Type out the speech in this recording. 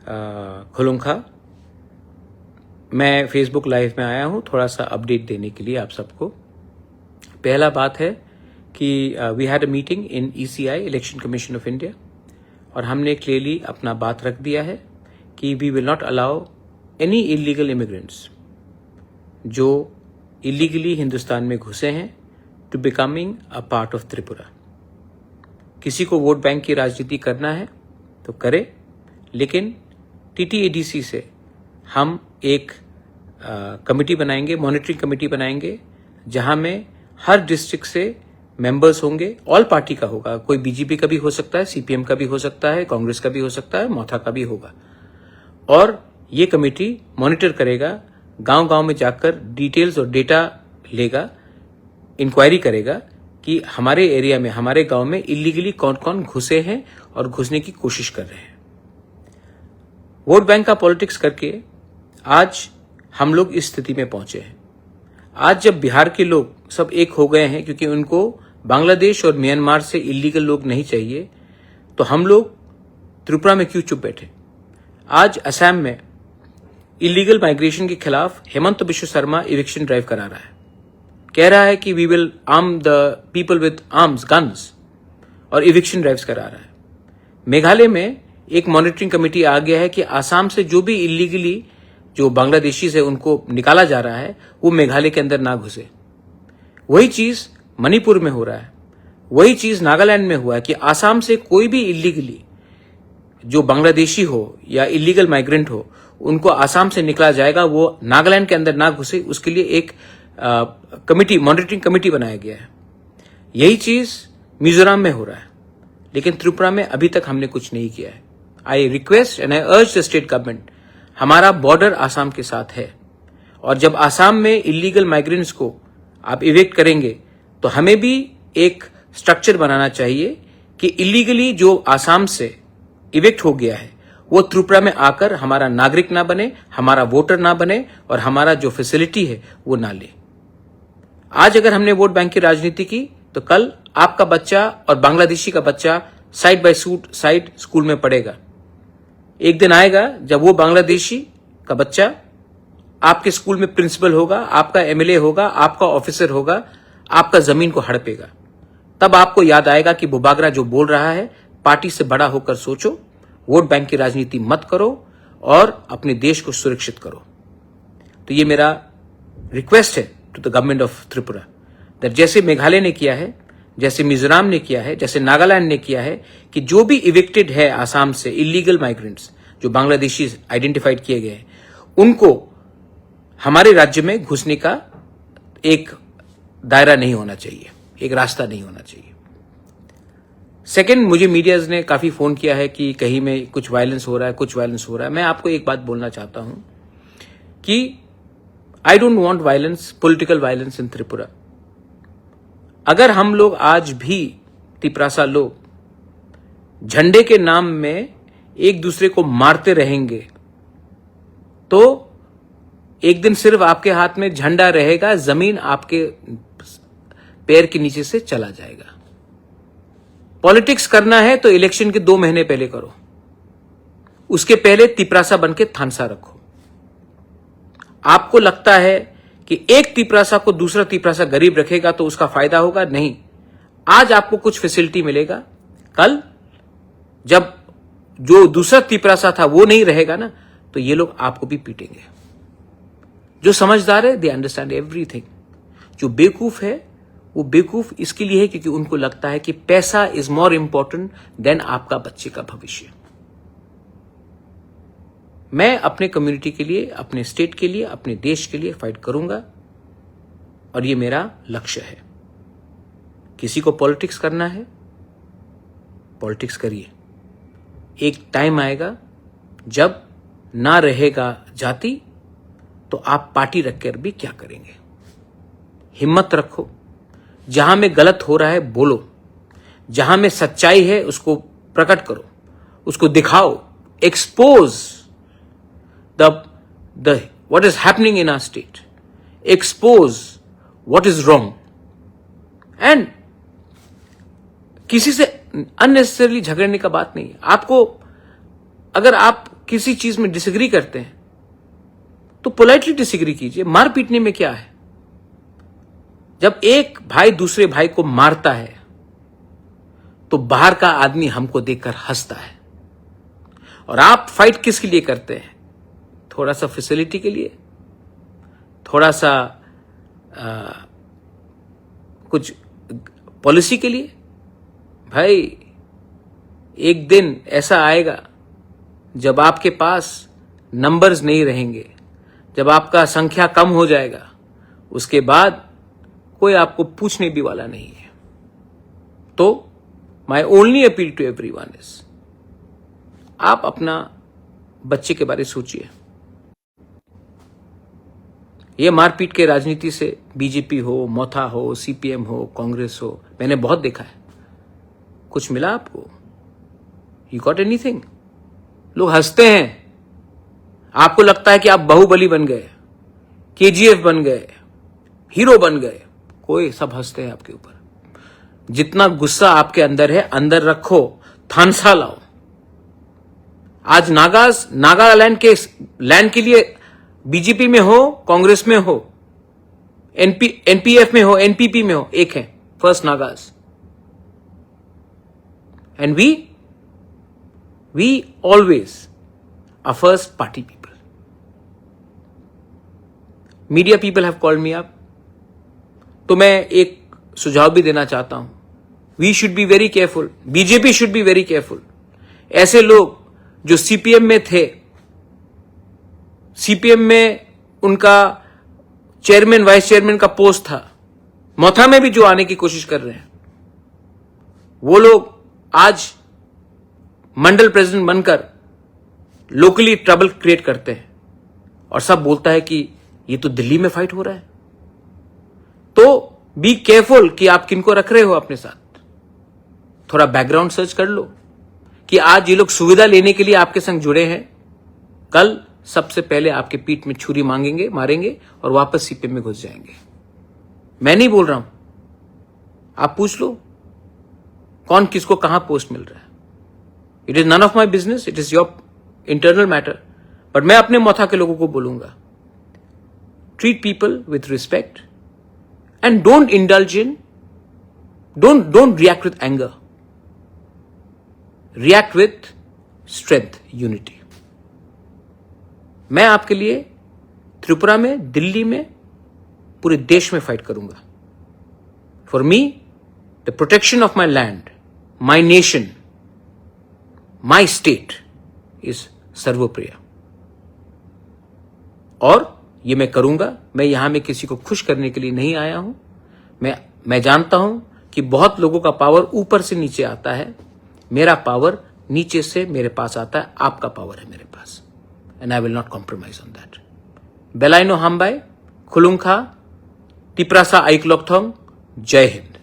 खुलुंखा। मैं Facebook live में आया हूँ थोड़ा सा अपडेट देने के लिए आप सबको। पहला बात है कि we had a meeting in ECI, election commission of India, और हमने क्लियरली अपना बात रख दिया है कि we will not allow any illegal immigrants जो इलीगली हिंदुस्तान में घुसे हैं to becoming a part of Tripura. किसी को वोट बैंक की राजनीति करना है तो करे, लेकिन TTADC से हम एक कमिटी बनाएंगे, मॉनिटरिंग कमिटी बनाएंगे, जहां में हर डिस्ट्रिक्ट से मेंबर्स होंगे। ऑल पार्टी का होगा, कोई BJP का भी हो सकता है, CPM का भी हो सकता है, कांग्रेस का भी हो सकता है, मौथा का भी होगा। और ये कमेटी मॉनिटर करेगा, गांव-गांव में जाकर डिटेल्स और डेटा लेगा, इंक्वायरी करेगा कि हमारे एरिया में, हमारे गांव में इलीगली कौन कौन घुसे हैं और घुसने की कोशिश कर रहे हैं। वोट बैंक का पॉलिटिक्स करके आज हम लोग इस स्थिति में पहुंचे हैं। आज जब बिहार के लोग सब एक हो गए हैं क्योंकि उनको बांग्लादेश और म्यांमार से इलीगल लोग नहीं चाहिए, तो हम लोग त्रिपुरा में क्यों चुप बैठे। आज असम में इलीगल माइग्रेशन के खिलाफ हेमंत बिश्व शर्मा इविक्शन ड्राइव करा रहा है, कह रहा है कि we will arm the people with arms, guns, और इविक्शन ड्राइव्स करा रहा है। मेघालय में एक मॉनिटरिंग कमेटी आ गया है कि आसाम से जो भी इलीगली जो बांग्लादेशी से उनको निकाला जा रहा है वो मेघालय के अंदर ना घुसे। वही चीज मणिपुर में हो रहा है, वही चीज नागालैंड में हुआ है कि आसाम से कोई भी इलीगली जो बांग्लादेशी हो या इलीगल माइग्रेंट हो उनको आसाम से निकला जाएगा, वो नागालैंड के अंदर ना घुसे, उसके लिए एक कमिटी, मॉनिटरिंग कमिटी बनाया गया है। यही चीज मिजोरम में हो रहा है, लेकिन त्रिपुरा में अभी तक हमने कुछ नहीं किया है। आई रिक्वेस्ट एंड आई अर्ज द स्टेट गवर्नमेंट, हमारा बॉर्डर आसाम के साथ है, और जब आसाम में इलीगल माइग्रेंट्स को आप इवेक्ट करेंगे तो हमें भी एक स्ट्रक्चर बनाना चाहिए कि इलीगली जो आसाम से इवेक्ट हो गया है वो त्रिपुरा में आकर हमारा नागरिक ना बने, हमारा वोटर ना बने, और हमारा जो फैसिलिटी है वो ना ले। आज अगर हमने वोट बैंक की राजनीति की तो कल आपका बच्चा और बांग्लादेशी का बच्चा साइड बाय साइड स्कूल में पढ़ेगा। एक दिन आएगा जब वो बांग्लादेशी का बच्चा आपके स्कूल में प्रिंसिपल होगा, आपका MLA होगा, आपका ऑफिसर होगा, आपका जमीन को हड़पेगा। तब आपको याद आएगा कि बुबागरा जो बोल रहा है, पार्टी से बड़ा होकर सोचो, वोट बैंक की राजनीति मत करो और अपने देश को सुरक्षित करो। तो ये मेरा रिक्वेस्ट है to the government of Tripura, that जैसे मेघालय ने किया है, जैसे मिजोरम ने किया है, जैसे नागालैंड ने किया है, कि जो भी इविक्टेड है आसाम से इलीगल माइग्रेंट्स जो बांग्लादेशी आइडेंटिफाइड किए गए हैं, उनको हमारे राज्य में घुसने का एक दायरा नहीं होना चाहिए, एक रास्ता नहीं होना चाहिए। सेकंड, मुझे मीडियाज ने काफी फोन किया है कि कहीं में कुछ वायलेंस हो रहा है, कुछ वायलेंस हो रहा है। मैं आपको एक बात बोलना चाहता हूं कि I don't want violence, political violence in Tripura. अगर हम लोग आज भी तिपरासा लोग झंडे के नाम में एक दूसरे को मारते रहेंगे तो एक दिन सिर्फ आपके हाथ में झंडा रहेगा, जमीन आपके पैर के नीचे से चला जाएगा। पॉलिटिक्स करना है तो इलेक्शन के 2 महीने पहले करो, उसके पहले तिपरासा बन के थानसा रखो। आपको लगता है कि एक तिपरासा को दूसरा तिपरासा गरीब रखेगा तो उसका फायदा होगा? नहीं। आज आपको कुछ फैसिलिटी मिलेगा, कल जब जो दूसरा तिपरासा था वो नहीं रहेगा ना, तो ये लोग आपको भी पीटेंगे। जो समझदार है, दे अंडरस्टैंड एवरीथिंग। जो बेवकूफ है, वो बेवकूफ इसके लिए है क्योंकि उनको लगता है कि पैसा इज मोर इंपॉर्टेंट देन आपका बच्चे का भविष्य। मैं अपने कम्युनिटी के लिए, अपने स्टेट के लिए, अपने देश के लिए फाइट करूंगा, और ये मेरा लक्ष्य है। किसी को पॉलिटिक्स करना है, पॉलिटिक्स करिए। एक टाइम आएगा जब ना रहेगा जाति, तो आप पार्टी रखकर भी क्या करेंगे। हिम्मत रखो, जहां में गलत हो रहा है बोलो, जहां में सच्चाई है उसको प्रकट करो, उसको दिखाओ, expose the what is happening in our state, expose what is wrong, and किसी से अननेसेसरली झगड़ने का बात नहीं। आपको अगर आप किसी चीज में डिसएग्री करते हैं तो पोलाइटली डिसएग्री कीजिए। मार पीटने में क्या है? जब एक भाई दूसरे भाई को मारता है तो बाहर का आदमी हमको देखकर हंसता है। और आप फाइट किसके लिए करते हैं? थोड़ा सा फैसिलिटी के लिए, थोड़ा सा कुछ पॉलिसी के लिए। भाई एक दिन ऐसा आएगा जब आपके पास नंबर्स नहीं रहेंगे, जब आपका संख्या कम हो जाएगा, उसके बाद कोई आपको पूछने भी वाला नहीं है। तो my only appeal to everyone is, आप अपना बच्चे के बारे में सोचिए। ये मारपीट के राजनीति से बीजेपी हो, मोथा हो, सीपीएम हो, कांग्रेस हो, मैंने बहुत देखा है। कुछ मिला आपको? You got anything? लोग हंसते हैं। आपको लगता है कि आप बाहुबली बन गए, केजीएफ बन गए, हीरो बन गए। कोई सब हंसते हैं आपके ऊपर। जितना गुस्सा आपके अंदर है, अंदर रखो, थानसा लाओ। आज नागालैंड के लैंड के लिए बीजेपी में हो, कांग्रेस में हो, एनपीएफ में हो, एनपीपी में हो, एक है first Nagas. And we always are first party people. Media people have called me up, तो मैं एक सुझाव भी देना चाहता हूं। We should be very careful, BJP should be very careful. ऐसे लोग जो सीपीएम में थे, सीपीएम में उनका चेयरमैन वाइस चेयरमैन का पोस्ट था, मोथा में भी जो आने की कोशिश कर रहे हैं, वो लोग आज मंडल प्रेसिडेंट बनकर लोकली ट्रबल क्रिएट करते हैं और सब बोलता है कि ये तो दिल्ली में फाइट हो रहा है। तो बी केयरफुल कि आप किनको रख रहे हो अपने साथ। थोड़ा बैकग्राउंड सर्च कर लो कि आज ये लोग सुविधा लेने के लिए आपके संग जुड़े हैं, कल सबसे पहले आपके पीठ में छुरी मारेंगे और वापस सीपीएम में घुस जाएंगे। मैं नहीं बोल रहा हूं, आप पूछ लो कौन किसको कहां पोस्ट मिल रहा है। It is none of my business, it is your internal matter. But मैं अपने मोथा के लोगों को बोलूंगा, treat people with respect and don't indulge in, don't react with anger, react with strength, unity. मैं आपके लिए त्रिपुरा में, दिल्ली में, पूरे देश में फाइट करूंगा। For me the protection of my land, my nation, my state is सर्वोप्रिय। और ये मैं करूंगा। मैं यहां में किसी को खुश करने के लिए नहीं आया हूं। मैं जानता हूं कि बहुत लोगों का पावर ऊपर से नीचे आता है, मेरा पावर नीचे से मेरे पास आता है। आपका पावर है मेरे पास, and I will not compromise on that. Belaino Hambai, Khulungkha, Tiprasa Aiklokthong, Jai Hind.